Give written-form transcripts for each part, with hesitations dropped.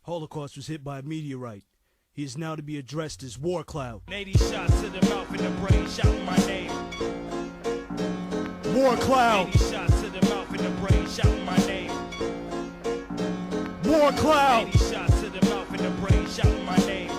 Holocaust was hit by a meteorite. He is now to be addressed as Warcloud. 80 shots to the mouth and the brain, shouting my name. Warcloud! 80 shots to the mouth and the brain, shouting my name. Warcloud! 80 shots to the mouth and the brain, shouting my name.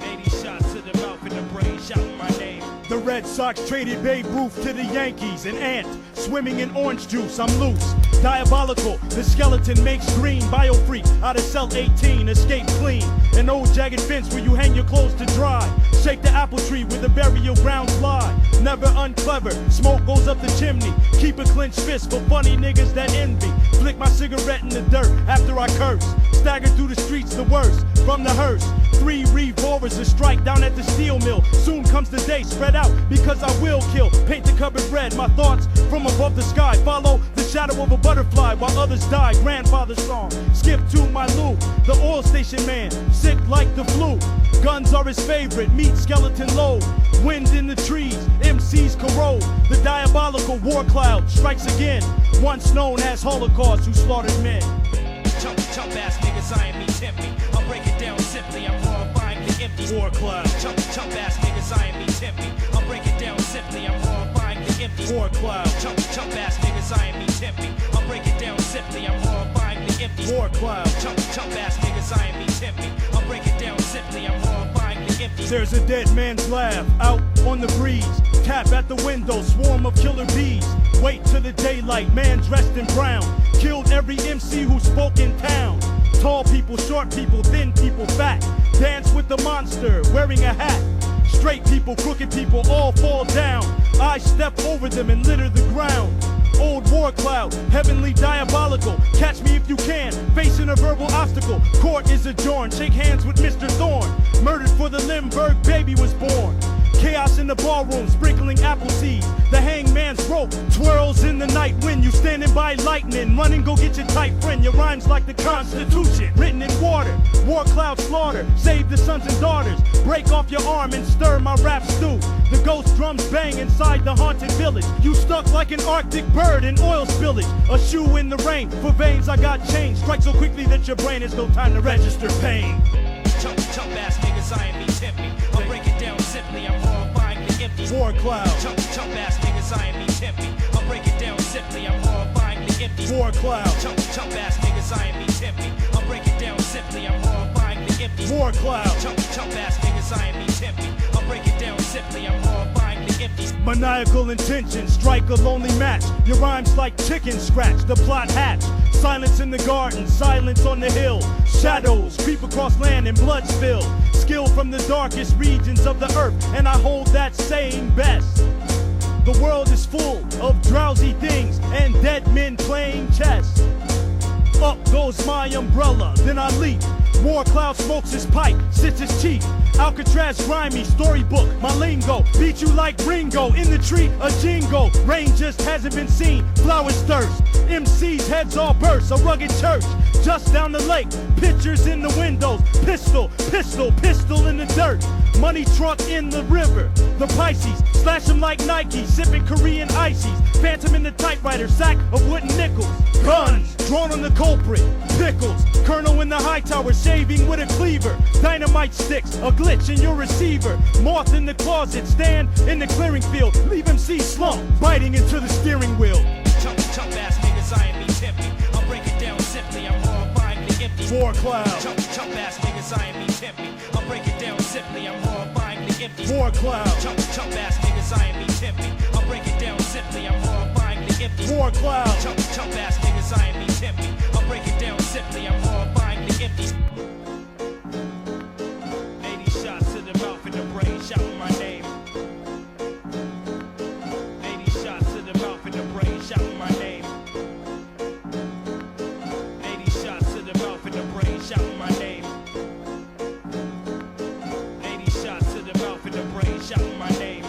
80 shots to the mouth and the brain, shouting my name. The Red Sox traded Babe Ruth to the Yankees. An ant swimming in orange juice. I'm loose. Diabolical. The skeleton makes green. Biofreak out of cell 18. Escape clean. An old jagged fence where you hang your clothes to dry. Shake the apple tree where the burial grounds lie. Never unclever. Smoke goes up the chimney. Keep a clenched fist for funny niggas that envy. Flick my cigarette in the dirt after I curse. Stagger through the streets the worst. From the hearse. 3 revolvers to strike down at the steel mill. Soon comes the day. Spread out because I will kill. Paint the cupboard red. My thoughts from above the sky. Follow the shadow of a butterfly while others die. Grandfather's song. Skip to my loop. The oil station man. Sick like the flu. Guns are his favorite. Meat skeleton load. Wind in the trees. MCs corrode. The diabolical Warcloud strikes again. Once known as Holocaust who slaughtered men. Chump ass niggas eyeing me, tempt me. I'll break it down simply. I'm horrifying the empty. Warcloud. Chump ass niggas eyeing me, tempt me. I'll break it down simply. I'm horrifying the empty. Warcloud. Chump ass niggas eyeing me, tempt me. I'll break it down simply. I'm horrifying the empty. Warcloud. Chump ass niggas eyeing me, tempt me. I'll break it down simply. I'm horrifying the empty. There's a dead man's laugh out on the breeze. Tap at the window, swarm of killer bees. Wait till the daylight, man dressed in brown. Killed every MC who spoke in town. Tall people, short people, thin people, fat. Dance with the monster, wearing a hat. Straight people, crooked people, all fall down. I step over them and litter the ground. Old Warcloud, heavenly diabolical. Catch me if you can, facing a verbal obstacle. Court is adjourned, shake hands with Mr. Thorne. Murdered for the Limburg baby was born. Chaos in the ballroom, sprinkling apple seeds. The hangman's rope twirls in the night wind. You standing by lightning, run and go get your tight friend. Your rhymes like the Constitution, written in water. Warcloud slaughter, save the sons and daughters. Break off your arm and stir my rap stew. The ghost drums bang inside the haunted village. You stuck like an Arctic bird in oil spillage. A shoe in the rain, for veins I got changed. Strike so quickly that your brain has no time to register pain. Chump ass niggas eyeing me, tempt me. I'll break it down simply. I'm horrifying the empty. Warcloud. Chump ass niggas eyeing me, tempt me. I'll break it down simply. I'm horrifying the empty. Warcloud. Chump ass niggas eyeing me, tempt me. I'll break it down simply. I'm horrifying the empty. Warcloud. Chump ass niggas eyeing me, tempt me. I'll break it down simply. I'm horrifying the empty. Maniacal intention, strike a lonely match. Your rhymes like chicken scratch, the plot hatch. Silence in the garden, silence on the hill. Shadows creep across land and blood spill. Skill from the darkest regions of the earth, and I hold that saying best. The world is full of drowsy things and dead men playing chess. Up goes my umbrella, then I leap. Warcloud smokes his pipe, sits his cheek. Alcatraz grimy, storybook, my lingo. Beat you like Ringo, in the tree, a jingo. Rain just hasn't been seen, flowers thirst. MC's heads all burst, a rugged church. Just down the lake, pictures in the windows. Pistol, pistol, pistol in the dirt. Money truck in the river, the Pisces. Slash them like Nike, sipping Korean ices. Phantom in the typewriter, sack of wooden nickels. Guns, drawn on the culprit, pickles. Colonel in the high tower, shaving with a cleaver. Dynamite sticks, a glitch in your receiver. Moth in the closet, stand in the clearing field. Leave MC slump, biting into the steering wheel. Chump ass niggas eyeing me, tempt me. I'll break it down simply. I'm horrifying the empty. Warcloud. Chump ass niggas eyeing me, tempt me. I'll break it down simply. I'm horrifying the empty. Warcloud. Chump ass niggas eyeing me, tempt me. I'll break it down simply. I'm horrifying the empty. Warcloud. Chump ass niggas eyeing me, tempt me. I'll break it down simply. I'm horrifying the empty. 80 shots to the mouth and the brain, shouting my name. 80 shots to the mouth and the brain, shouting my name. 80 shots to the mouth and the brain, shouting my name. 80 shots to the mouth and the brain, shouting my name.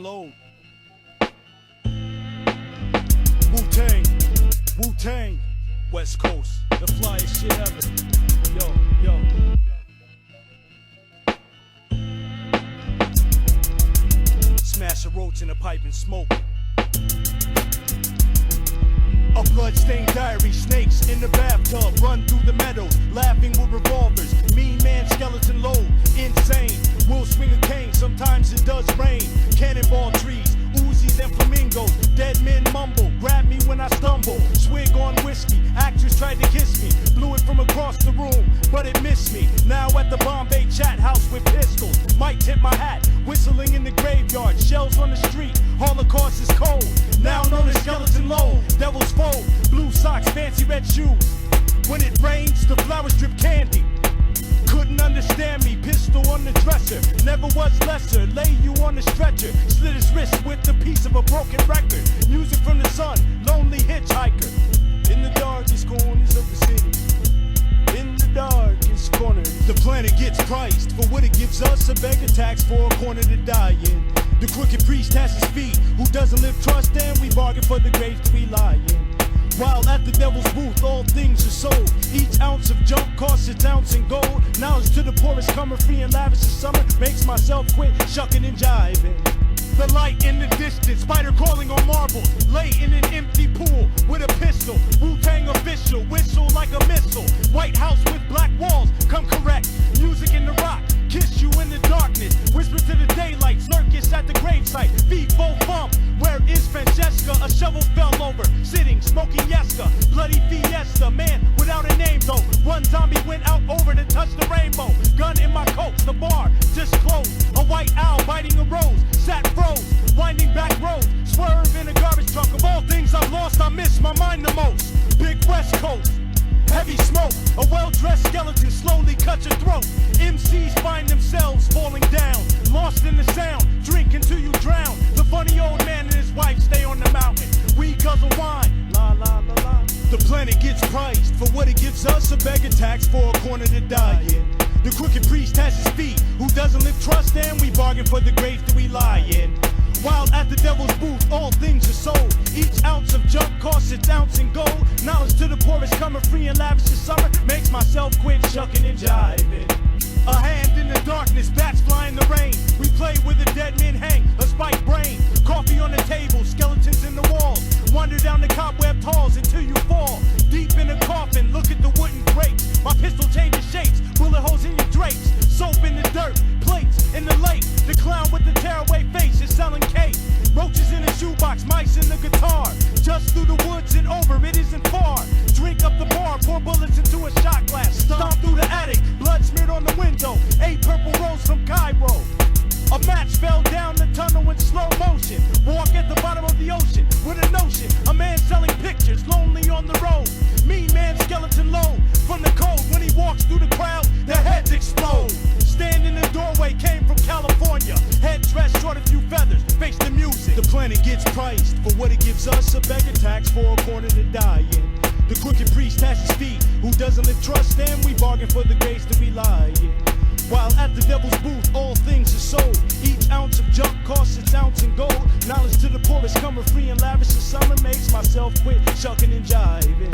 skeleton load. Wu-Tang, Wu-Tang, West Coast, the flyest shit ever. Yo. Smash a roach in a pipe and smoke. A blood-stained diary, snakes in the bathtub, run through the meadows, laughing with revolvers. Mean man, skeleton load, insane. Will swing a cane, sometimes it does rain. Cannonball trees, Uzis and flamingos. Dead men mumble, grab me when I stumble. Swig on whiskey, actress tried to kiss me. Blew it from across the room, but it missed me. Now at the Bombay chat house with pistols. Might tip my hat, whistling in the graveyard. Shells on the street, Holocaust is cold. Now known as skeleton load, devil's fold. Blue socks, fancy red shoes. When it rains, the flowers drip candy. Couldn't understand me, pistol on the dresser. Never was lesser, lay you on the stretcher. Slit his wrist with the piece of a broken record. Music from the sun, lonely hitchhiker. In the darkest corners of the city, in the darkest corners. The planet gets priced for what it gives us. A beggar tax for a corner to die in. The crooked priest has his feet. Who doesn't live trust, and we bargain for the graves that we lie in. While at the devil's booth, all things are sold. Each ounce of junk costs its ounce in gold. Knowledge to the poorest, coming free and lavish in summer. Makes myself quit shucking and jiving. The light in the distance, spider crawling on marbles. Lay in an empty pool with a pistol. Wu-Tang official, whistle like a missile. White House with black walls, come correct. Music in the rock, kiss you in the darkness. Whisper to the daylight, circus at the gravesite. Feet full bump, where is Francesca? A shovel fell over, sitting, smoking Yeska. Bloody fiesta, man without a name though. One zombie went out over to touch the rainbow. Gun in my coat, the bar just closed. A white owl biting a rose, sat froze. Winding back road, swerve in a garbage truck. Of all things I've lost, I miss my mind the most. Big West Coast, heavy smoke. A well-dressed skeleton slowly cuts your throat. MCs find themselves falling down, lost in the sound. Drink until you drown. The funny old man and his wife stay on the mountain. We guzzle wine, la la la la. The planet gets priced for what it gives us. A beggar tax for a corner to die in. The crooked priest has his feet. Who doesn't live trust, and we bargain for the graves that we lie in. While at the devil's booth, all things are sold. Each ounce of junk costs its ounce in gold. Knowledge to the poorest, coming free and lavish this summer. Makes myself quit shucking and jiving. A hand in the darkness, bats fly in the rain. We play where the dead men hang, a spiked brain. Coffee on the table, skeletons in the walls. Wander down the cobweb halls until you fall. Deep in a coffin, look at the wooden crates. My pistol changes shapes, bullet holes in your drapes. Soap in the dirt, plates in the lake. The clown with the tearaway face is selling cake. Roaches in a shoebox, mice in the guitar. Just through the woods and over, it isn't far. Drink up the bar, pour bullets into a shot glass. Stomp through the attic, blood smeared on the window. 8 purple rolls from Cairo. A match fell down the tunnel in slow motion. Walk at the bottom of the ocean with a notion. A man selling pictures, lonely on the road. Mean man, skeleton low from the cold. When he walks through the crowd, their heads explode. Stand in the doorway, came from California. Head dressed, short a few feathers, face the music. The planet gets priced for what it gives us. A beggar tax for a corner to die in. The crooked priest has his feet. Who doesn't live trust, and we bargain for the graves that we lie in. While at the devil's booth, all things are sold. Each ounce of junk costs its ounce in gold. Knowledge to the poorest, coming free and lavish in summer. Makes myself quit shucking and jiving.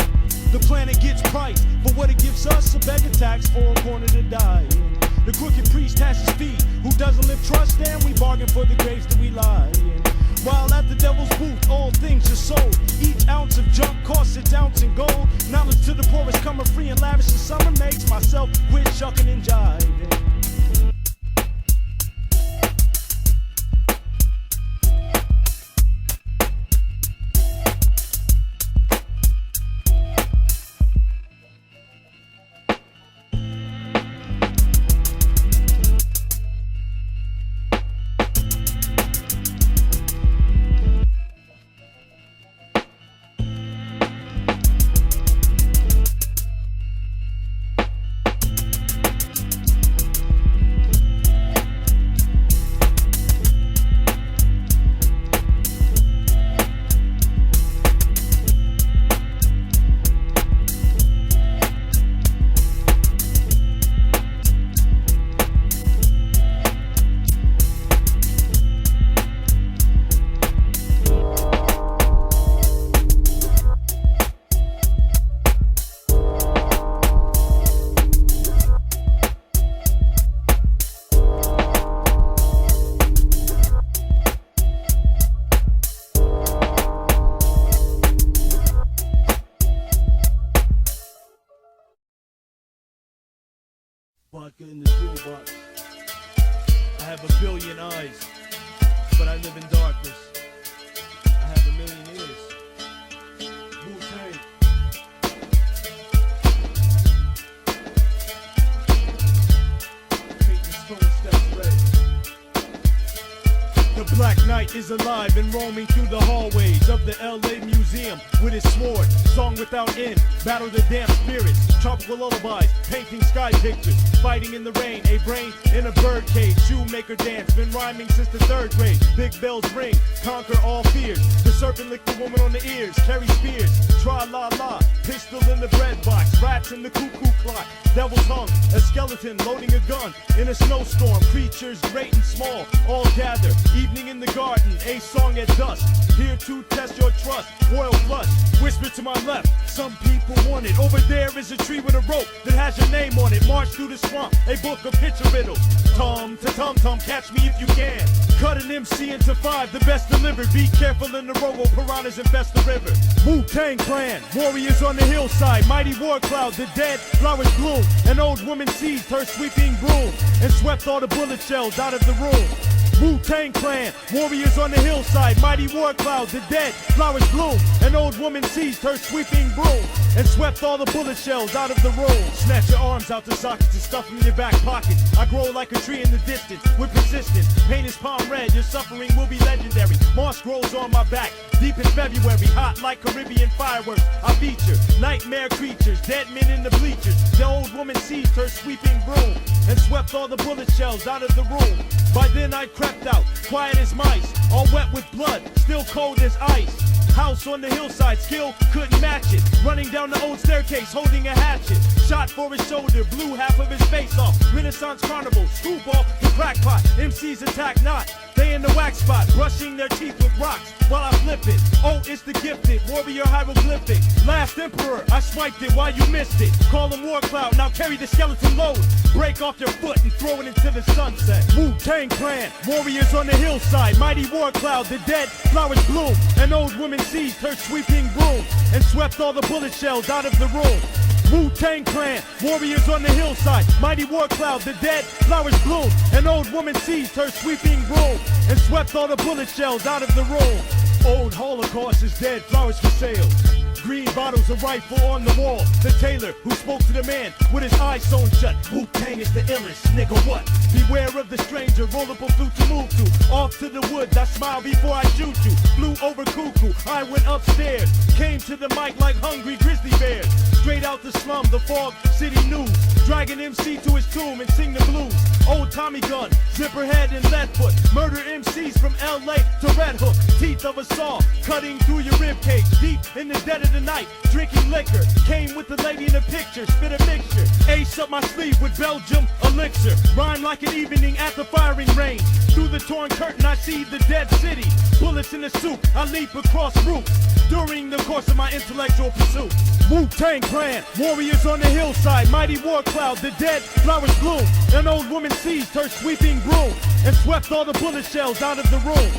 The planet gets priced for what it gives us. A beggar tax for a corner to die in. The crooked priest has his feet. Who doesn't live trust, and we bargain for the graves that we lie in. While at the devil's booth, all things are sold. Each ounce of junk costs its ounce in gold. Knowledge to the poorest, coming free and lavish in summer. Makes myself quit shucking and jiving. but I live in darkness. I have a million years. Wu-Tang. Make the stone steps ready. The Black Knight is alive and roaming through the hallways of the LA Museum with his sword, song without end, battle the damn spirits, tropical lullabies, painting sky pictures, fighting in the rain, a brain in a birdcage, shoemaker dance, been rhyming since the 3rd grade, big bells ring, conquer all fears, the serpent licked the woman on the ears, carry spears, tra-la-la, pistol in the bread box, rats in the cuckoo clock, devil's hung, a skeleton loading a gun, in a snowstorm, creatures great and small, all gather, evening in the garden, a song at dusk, here to test your trust, royal flush, whisper to my left, some people want it, over there is a tree with a rope that has your name on it, march through the swamp, a book of picture riddles, tom to tum-tum, catch me if you can, cut an MC into 5, the best delivered, be careful in the robo, piranhas infest the river, Wu-Tang Clan, warriors on the hillside, mighty Warcloud, the dead, flowers bloom, an old woman seized her sweeping broom, and swept all the bullet shells out of the room. Wu-Tang Clan, warriors on the hillside, mighty Warcloud, the dead, flowers bloom, an old woman seized her sweeping broom, and swept all the bullet shells out of the room. Snatch your arms out the sockets and stuff them in your back pockets. I grow like a tree in the distance, with persistence, paint is palm red, your suffering will be legendary. Moss grows on my back, deep in February, hot like Caribbean fireworks. I feature nightmare creatures, dead men in the bleachers. The old woman seized her sweeping broom, and swept all the bullet shells out of the room. By then I crept out, quiet as mice, all wet with blood, still cold as ice. House on the hillside, skill couldn't match it. Running down the old staircase, holding a hatchet. Shot for his shoulder, blew half of his face off. Renaissance carnival, screwball, the crackpot. MCs attack not, they in the wax spot, brushing their teeth with rocks while I flip it. Oh, it's the gifted, warrior hieroglyphic. Last emperor, I swiped it while you missed it. Call him Warcloud, now carry the skeleton load. Break off your foot and throw it into the sunset. Wu-Tang Clan, warriors on the hillside, mighty Warcloud, the dead, flowers bloom. An old woman seized her sweeping broom, and swept all the bullet shells out of the room. Wu-Tang Clan, warriors on the hillside, mighty Warcloud, the dead, flowers bloom. An old woman seized her sweeping broom, and swept all the bullet shells out of the room. Old Holocaust is dead, flowers for sale. Green bottles, a rifle on the wall. The tailor who spoke to the man with his eyes sewn shut. Wu-Tang is the illest, nigga what? Beware of the stranger, roll up a flute to move to. Off to the woods, I smile before I shoot you. Flew over cuckoo, I went upstairs. Came to the mic like hungry grizzly bears. Straight out the slum, the fog, city news. Dragging MC to his tomb and sing the blues. Old Tommy gun, zipper head and lead foot. Murder MCs from LA to Red Hook. Teeth of a saw, cutting through your ribcage. Deep in the dead of the night, drinking liquor. Came with the lady in the picture, spit a mixture. Ace up my sleeve with Belgium elixir. Rhyme like an evening at the firing range. Through the torn curtain I see the dead city. Bullets in the soup, I leap across roofs. During the course of my intellectual pursuit. Wu-Tang Clan, warriors on the hillside, mighty Warcloud, the dead, flowers bloom. An old woman seized her sweeping broom, and swept all the bullet shells out of the room.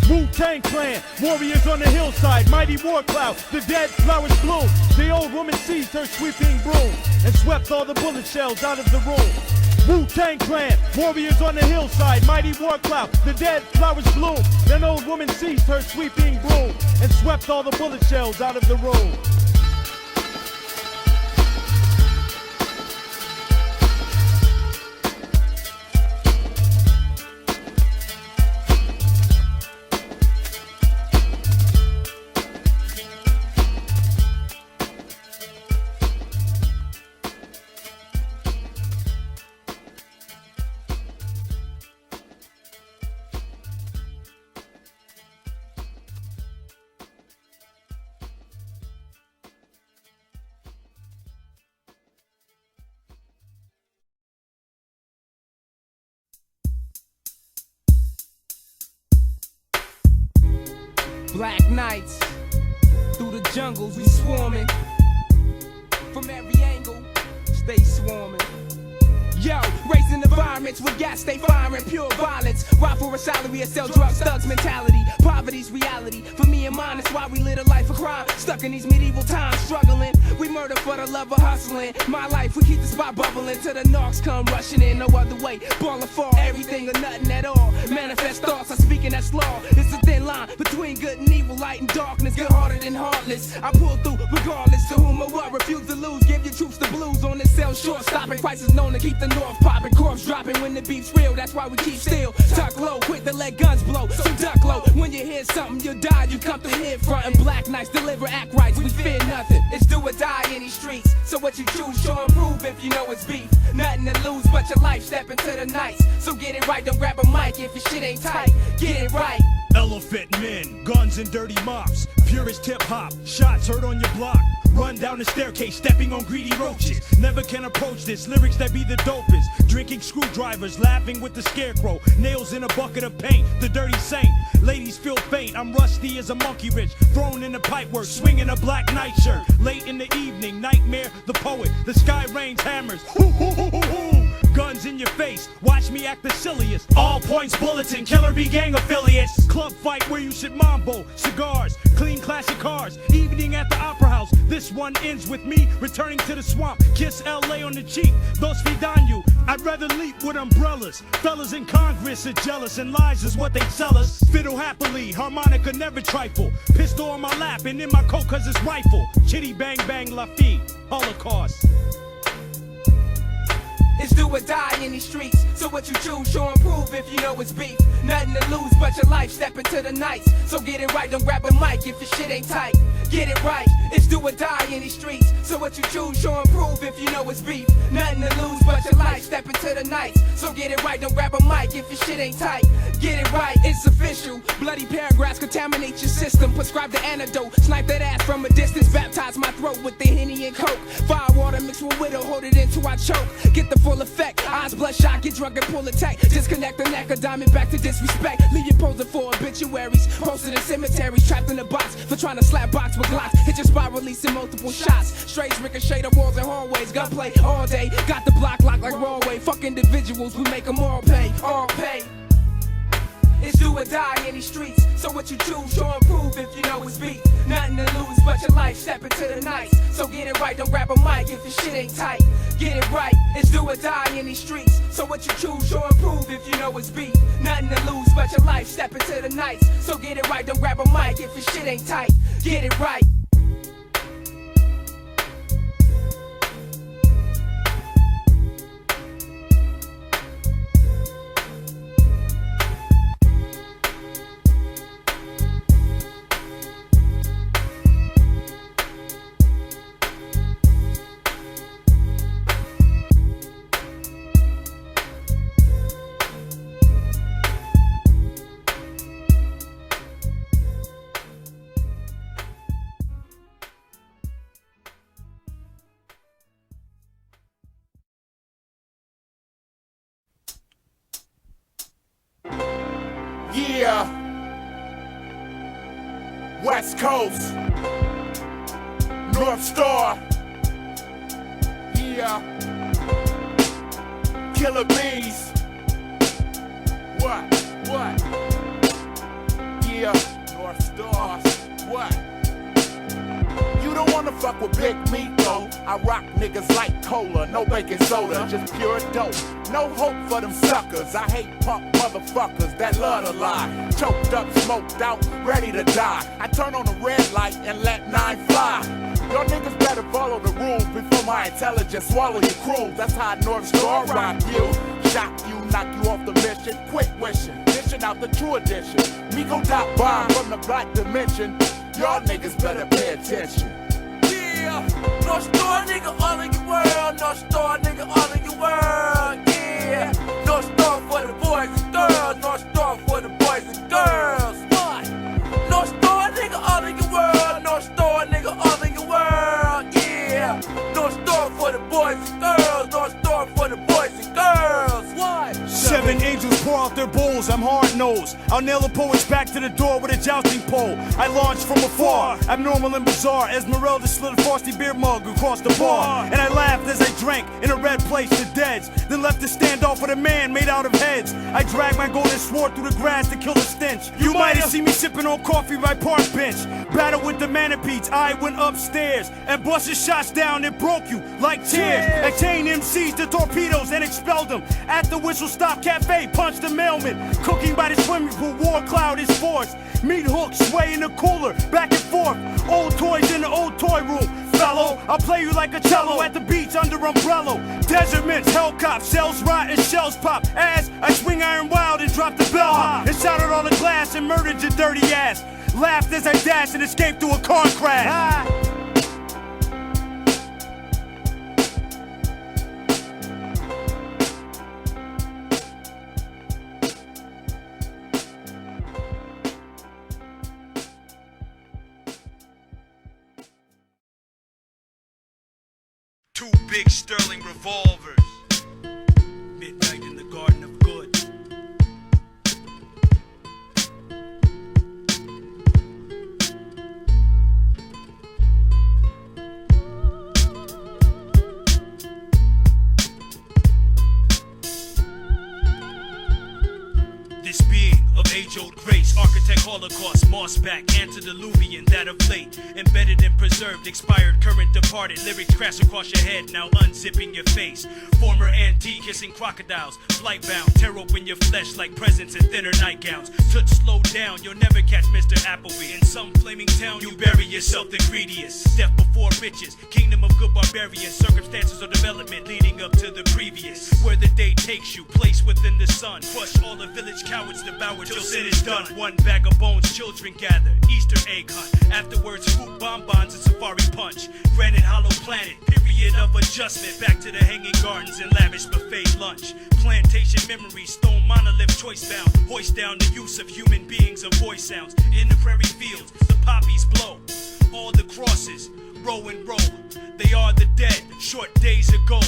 Wu-Tang Clan, warriors on the hillside, mighty Warcloud, the dead, flowers bloom. The old woman seized her sweeping broom, and swept all the bullet shells out of the room. Wu-Tang Clan, warriors on the hillside, mighty Warcloud, the dead, flowers bloom. An old woman seized her sweeping broom, and swept all the bullet shells out of the room. Black nights, through the jungles we swarming. From every angle, stay swarming. Yo, raising environments with gas, stay firing pure violence. Ride for a salary and sell drugs, thugs mentality. Poverty's reality. For me and mine, that's why we live a life of crime. Stuck in these medieval times, struggling. We murder for the love of hustling. My life, we keep the spot bubbling till the narcs come rushing in. No other way, ballin' for everything or nothing at all. Manifest thoughts, I'm speaking that's law. It's a thin line between good and evil, light and darkness. Good-hearted and heartless. I pull through regardless to whom or what. Refuse to lose, give your troops the blues on this cell short. Stopping crisis known to keep the north popping. Corpse dropping when the beef's real, that's why we keep still. Tuck low, quick to let guns blow. So duck low, when you hear something, you die. You come through here frontin'. Black Knights deliver act rights, we fear nothing. It's do or die in these streets. So what you choose, show and prove if you know it's beef. Nothing to lose but your life, step into the nights. So get it right, don't grab a mic if your shit ain't tight. Get it right. Elephant men, guns and dirty mops. Purest hip hop, shots heard on your block. Run down the staircase, stepping on greedy roaches. Never can approach this, lyrics that be the dopest. Drinking screwdrivers, laughing with the scarecrow. Nails in a bucket of paint, the dirty saint. Ladies feel faint, I'm rusty as a monkey wrench. Thrown in the pipework, swinging a black nightshirt. Late in the evening, nightmare, the poet. The sky rains hammers. Hoo hoo hoo hoo hoo. Guns in your face, watch me act the silliest. All points bulletin, killer be gang affiliates. Club fight where you should mambo, cigars, clean classic cars. Evening at the opera house, this one ends with me returning to the swamp. Kiss LA on the cheek, dos fidanyu. I'd rather leap with umbrellas. Fellas in Congress are jealous and lies is what they sell us. Fiddle happily, harmonica never trifle. Pistol on my lap and in my coat cause it's rifle. Chitty bang bang la fee, Holocaust. It's do or die in these streets. So what you choose, show and prove if you know it's beef. Nothing to lose but your life, step into the nights. So get it right, don't grab a mic if your shit ain't tight. Get it right, it's do or die in these streets. So what you choose, show and prove if you know it's beef. Nothing to lose but your life, step into the nights. So get it right, don't grab a mic if your shit ain't tight. Get it right, it's official. Bloody paragraphs contaminate your system. Prescribe the antidote, snipe that ass from a distance. Baptize my throat with the Henny and Coke. Fire water mixed with widow, hold it into I choke. Get the full effect, eyes bloodshot, get drunk and pull a tack. Disconnect the neck, a diamond back to disrespect. Leave you posing for obituaries, posted in cemeteries, trapped in a box for trying to slap box with glocks. Hit your spot, releasing multiple shots. Strays ricochet the walls and hallways. Gunplay all day, got the block locked like Rawway. Fuck individuals, we make them all pay, all pay. It's do or die in these streets. So what you choose, show and prove if you know it's beef. Nothing to lose but your life, step into the nights. So get it right, don't grab a mic if your shit ain't tight. Get it right, it's do or die in these streets. So what you choose, show and prove if you know it's beef. Nothing to lose but your life, step into the nights. So get it right, don't grab a mic if your shit ain't tight. Get it right. Yeah, West Coast, Northstar, yeah, Killer Bees, what, yeah, Northstar, what? You don't wanna fuck with Big Meat though. I rock niggas like cola, no baking soda, just pure dope. No hope for them suckers. I hate punk motherfuckers that love to lie. Choked up, smoked out, ready to die. I turn on the red light and let 9 fly. Y'all niggas better follow the rules before my intelligence swallow your crew. That's how Northstar rock you. Shock you, knock you off the mission. Quick wishing, dishing out the true edition. Me go dot bomb from the black dimension. Y'all niggas better pay attention. Yeah, Northstar nigga all in your world. Northstar nigga all in your world. Yeah, Northstar for the boys and girls. Northstar for the boys and girls. What? Northstar nigga all in your world. Northstar nigga all in your world. Yeah, Northstar for the boys and girls. Northstar for the boys and girls. What? 7 angels pour out their bowls knows I'm hard-nosed. I'll nail a poet's back to the door with a jousting pole. I launch from afar, abnormal and bizarre. Esmeralda slid a frosty beer mug across the bar, and I laughed as I drank in a red place to deads. Then left to stand off with a man made out of heads. I dragged my golden sword through the grass to kill the stench. You might have seen me sipping on coffee by park bench. Battle with the manapedes, I went upstairs and busted shots down that broke you like tears. I chained MCs to torpedoes and expelled them. At the Whistle Stop Cafe, punched the mailman. Cooking by the swimming pool, Warcloud is forced. Meat hooks sway in the cooler, back and forth. Old toys in the old toy room. Fellow, I'll play you like a cello at the beach under umbrella. Desert mints, hell cops, shells rot and shells pop. As I swing iron wild and drop the bellhop and shattered all the glass and murdered your dirty ass. Laughed as I dashed and escaped through a car crash. Two big Sterling revolvers. Midnight in the Garden of Good. This being of age-old grace, architect Holocaust, mossback, antediluvian, that of late, embedded and preserved, expired, current, departed, lyrics crash across your head, now unzipping your face. Former antique, hissing crocodiles, flight-bound, tear open your flesh like presents in thinner nightgowns. Toots slow down, you'll never catch Mr. Appleby. In some flaming town, you bury yourself the greediest. Death before riches, kingdom of good barbarians, circumstances of development leading up to the previous. Where the day takes you, place within the sun, crush all the village cowards devoured till sin is done. One bag of bones, children gather, Easter egg hunt. Afterwards, fruit bonbons and safari punch. Granite hollow planet, period of adjustment. Back to the hanging gardens and lavish buffet lunch. Plantation memories, stone monolith choice bound. Hoist down the use of human beings of voice sounds. In the prairie fields, the poppies blow. All the crosses, row and row. They are the dead, short days ago.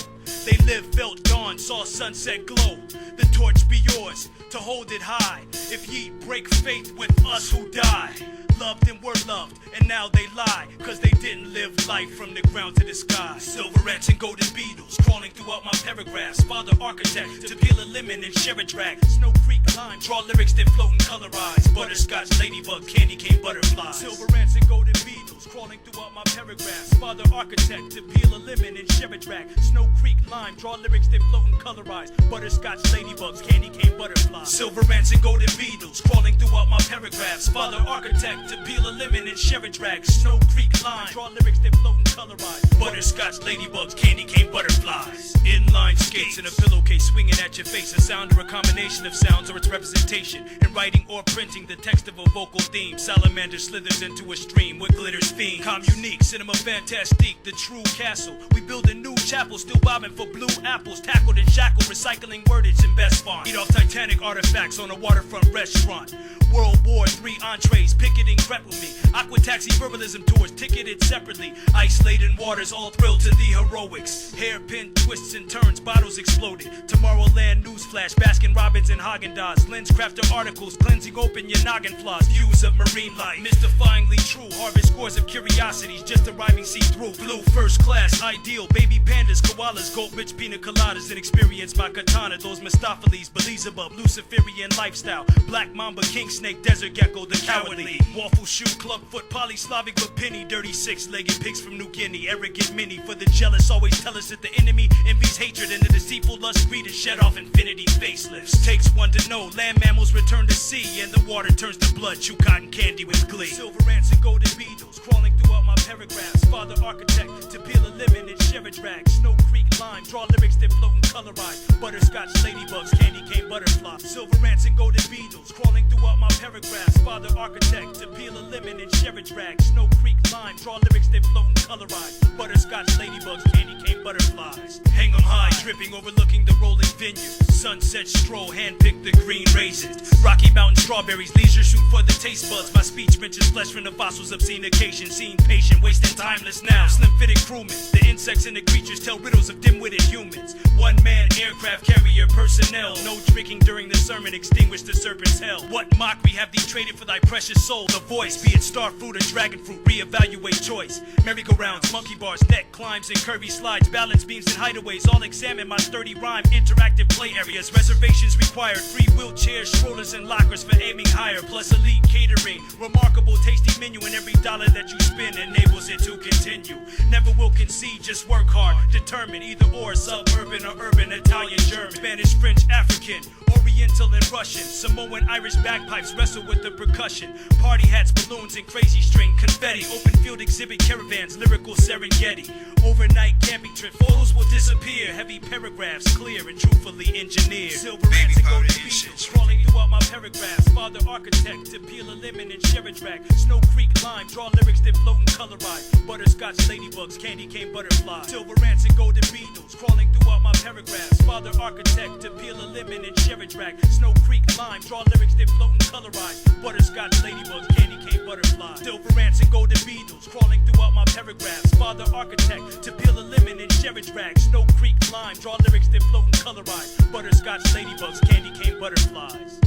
They lived, felt, gone, saw sunset glow. The torch be yours, to hold it high. If ye break faith with us who die. Loved and were loved, and now they lie, cause they didn't live life from the ground to the sky. Silverettes and golden beetles crawling throughout my paragraphs. Father architect to peel a lemon and share a drag. Snow Creek lime, draw lyrics that float and colorize. Butterscotch, ladybug, candy cane, butterflies. Silverettes and golden beetles crawling throughout my paragraphs. Father architect to peel a lemon and share a drag. Snow Creek lime, draw lyrics that float and colorize. Butterscotch, ladybugs, candy cane, butterflies. Silverettes and golden beetles crawling throughout my paragraphs. Father architect to peel a lemon and share a drag. Snow Creek lime, draw lyrics that float and colorize. Butterscotch, ladybugs, candy cane, butterflies. Inline skates in a pillowcase swinging at your face. A sound or a combination of sounds or its representation. In writing or printing the text of a vocal theme. Salamander slithers into a stream with glitters fiend. Communique, cinema fantastique, the true castle. We build a new chapel, still bobbing for blue apples. Tackled and shackled, recycling wordage in best font. Eat off Titanic artifacts on a waterfront restaurant. World War III entrees, picketing rep with me. Aqua taxi verbalism tours, ticketed separately. Ice-laden waters, all thrilled to the heroics. Hairpin twists and turns, bottles exploded. Tomorrowland newsflash, Baskin Robbins and Haagen-Dazs. Lens crafter articles, cleansing open your noggin flaws. Views of marine life, mystifyingly true. Harvest scores of curiosities, just arriving see-through. Blue first class, ideal. Baby pandas, koalas, gold-rich pina coladas. And experience my katana, those Mistopheles, Beelzebub, Luciferian lifestyle. Black mamba, king snake, desert gecko, the cowardly. Waffle shoe, club foot, polyslavic but penny. Dirty six-legged pigs from New Guinea. Arrogant mini, for the jealous always tell us that the enemy envies hatred. And the deceitful lust greed is shed off infinity facelifts. Takes one to know, land mammals return to sea. And the water turns to blood, chew cotton candy with glee. Silver ants and golden beetles crawling throughout my paragraphs. Father architect to peel a lemon and share a drag. Snow Creek lime, draw lyrics that float and colorize. Butterscotch, ladybugs, candy cane, butterfly. Silver ants and golden beetles crawling throughout my paragraphs. father architect to peel a lemon and share a drag. Snow Creek lime, draw lyrics that float and colorize. Butterscotch ladybugs, candy cane butterflies. Hang 'em high, dripping, overlooking the rolling vineyard. Sunset stroll, handpick the green raisins. Rocky Mountain strawberries, leisure shoot for the taste buds. My speech mentions flesh from the fossils, obscene occasion. Seen patient, wasting timeless now. Slim-fitted crewmen, the insects and the creatures tell riddles of dim-witted humans. One-man aircraft carrier personnel. No drinking during the sermon, extinguish the serpent's hell. What mockery have thee traded for thy precious soul? The voice, be it star fruit or dragon fruit, reevaluate choice. Merry-go-rounds, monkey bars, neck climbs and curvy slides, balance beams and hideaways. All examine my sturdy rhyme, interactive play areas. Reservations required, free wheelchairs, strollers and lockers for aiming higher. Plus elite catering, remarkable tasty menu, and every dollar that you spend enables it to continue. Never will concede, just work hard, determined, either or, suburban or urban, Italian, German, Spanish, French, African, Oriental and Russian. Samoan, Irish bagpipes wrestle with the percussion. Party hats, balloons and crazy string, confetti, open field exhibit caravans, lyrical Serengeti. Overnight camping trip, photos will disappear. Heavy paragraphs, clear and truthfully engineered. Silver ants and golden beetles, crawling throughout my paragraphs. Father architect to peel a lemon and share a drag. Snow Creek lime, draw lyrics that float and colorize. Butterscotch ladybugs, candy cane butterflies. Silver ants and golden beetles, crawling throughout my paragraphs. Father architect to peel a lemon and share a drag. Snow Creek lime, draw lyrics that float and colorize. Butterscotch ladybugs, candy cane butterflies. Silver ants and golden beetles, crawling throughout my paragraphs. Father architect to peel a lemon and share a drag. Snow Creek lime, draw lyrics that float and colorize. Butterscotch ladybugs, candy cane butterflies.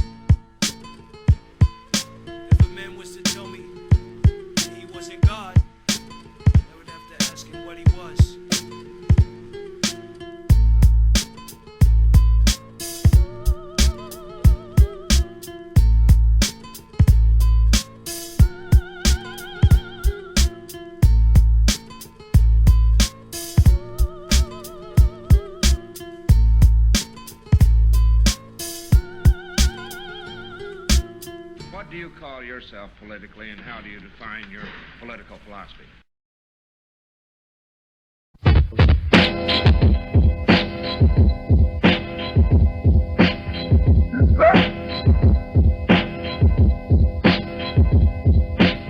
If a man was to tell me that he wasn't God, I would have to ask him what he was. What do you call yourself politically, and how do you define your political philosophy?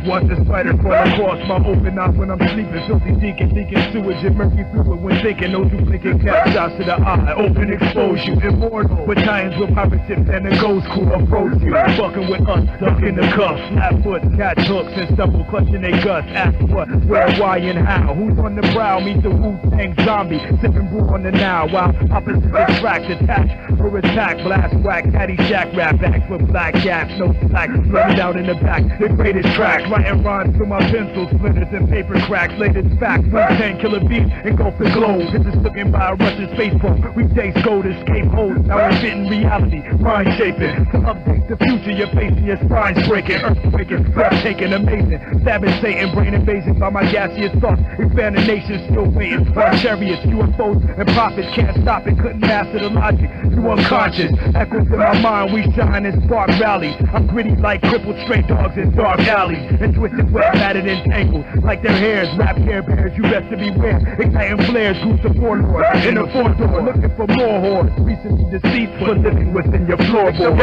Watch the spider crawl across my open eyes when I'm sleeping. Filthy deacon, sewage and murky fluid when thinking. No duplicate cap shots to the eye. Open expose you. Immortal battalions with pirate ships and the ghost crew approach you. Fucking with us, ducking the cuffs. Slap foot, catch hooks and stumble, clutching their guts. Ask what, where, why, and how. Who's on the prowl? Meet the Wu-Tang zombie. Sipping brew on the now. While opposites attract, attach for attack. Blast, whack, caddy shack, rap backs with black gaps. No slack, running out in the back. The greatest track. Writing rhymes through my pencil splitters and paper cracks. Latest facts, 10 killer beats, engulf the globe. Pictures looking by a Russian space probe. We taste gold, escape holes. Now we're fitting reality, mind shaping. To update the future, you're facing your spine's breaking. Earthquaking, breathtaking, amazing. Stabbing Satan, brain invasion by my gaseous thoughts. Expanding nations, still waiting. On chariots, UFOs, and prophets can't stop it. Couldn't master the logic. You unconscious. Echoes in my mind, we shine and spark rallies. I'm gritty like crippled stray dogs in dark alleys. And twisted, wet, matted, and tangled like their hairs. Rap Care Bears, you best to beware. Igniting flares, groups of warlords in the fourth door, looking for more hordes. Recently deceased, but living within your floorboard.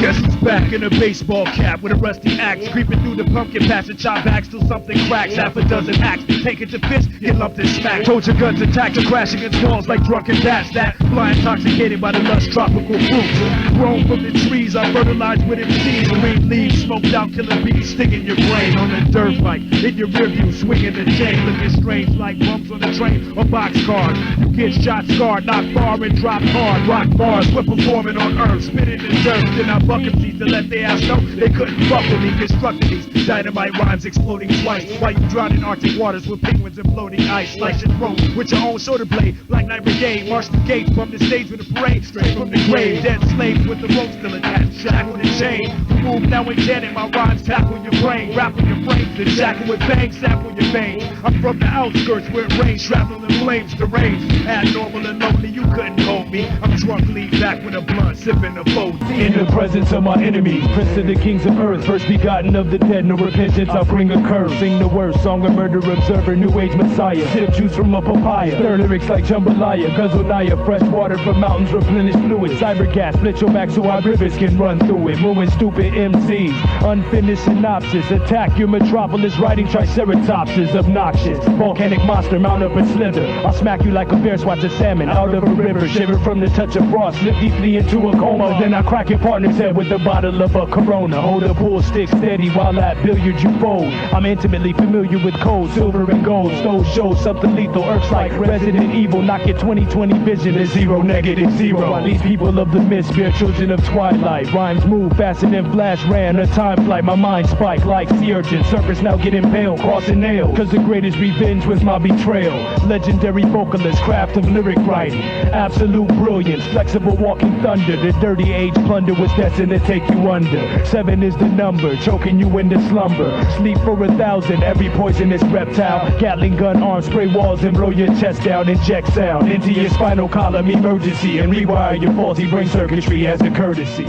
Guess who's back in a baseball cap with a rusty axe, creeping through the pumpkin patch and chop back till something cracks. Half a dozen hacks, take it to fist, get lumped and smacked. Told your guns attack and crash against walls like drunken bats. That fly intoxicated by the lush tropical fruits. Grown from the trees, I fertilized with MCs. Green leaves, smoked out killer bees, sticking your brain on a dirt bike. In your rear view, swinging the chain, looking strange like bumps on a train or boxcar. You get shot, scarred, knocked far and dropped hard. Rock bars, we're performing on earth, spitting in dirt. Then I buck MCs to let their ass know they couldn't fuck with me. Constructing these dynamite rhymes exploding twice while you drown in Arctic waters with penguins and floating ice. Slice your throat with your own shoulder blade. Black Knight Brigade, march the gates from the stage with a parade. Straight from the grave, dead slaves with the rope still attached, shackled and chained. Move now and then in my rhymes tackle your brain, grapple your brains, then shackle with bang, sample your veins. I'm from the outskirts where it rains, shrapnel and flames, deranged, abnormal and lonely, you couldn't hold me. I'm drunk, lean back with a blunt, sipping a boat. In the presence of my enemies, prince of the kings of earth, first begotten of the dead, no repentance, I'll bring a curse. Sing the worst song of murder, observer, new age messiah. Sip juice from a papaya, stir lyrics like jambalaya. Guzzle Naya, fresh water from mountains, replenish fluid. Cyber gas, split your back so our rivers can run through it. Moving stupid MCs. Unfinished synopsis, attack your metropolis, riding triceratopses, obnoxious. Volcanic monster, mount up and slither. I'll smack you like a bear swats a salmon out of a river. Shiver from the touch of frost, slip deeply into a coma. Then I crack your partner's head with a bottle of a Corona. Hold a pool stick steady while at billiard you fold. I'm intimately familiar with cold, silver and gold. Stove shows something lethal, irks like Resident Evil. Knock your 20/20 vision to 0, -0. While these people of the mist bear children of twilight. Rhymes move faster than Flash ran a time flight. My mind spike like sea urchin. Serpents now get impaled, crossing nails. Cause the greatest revenge was my betrayal. Legendary vocalist, craft of lyric writing. Absolute brilliance, flexible walking thunder. The dirty age plunder was destined to take you under. 7 is the number, choking you into slumber. Sleep for 1,000, every poisonous reptile. Gatling gun arm, spray walls and blow your chest down. Inject sound into your spinal column, emergency. And rewire your faulty brain circuitry as a courtesy.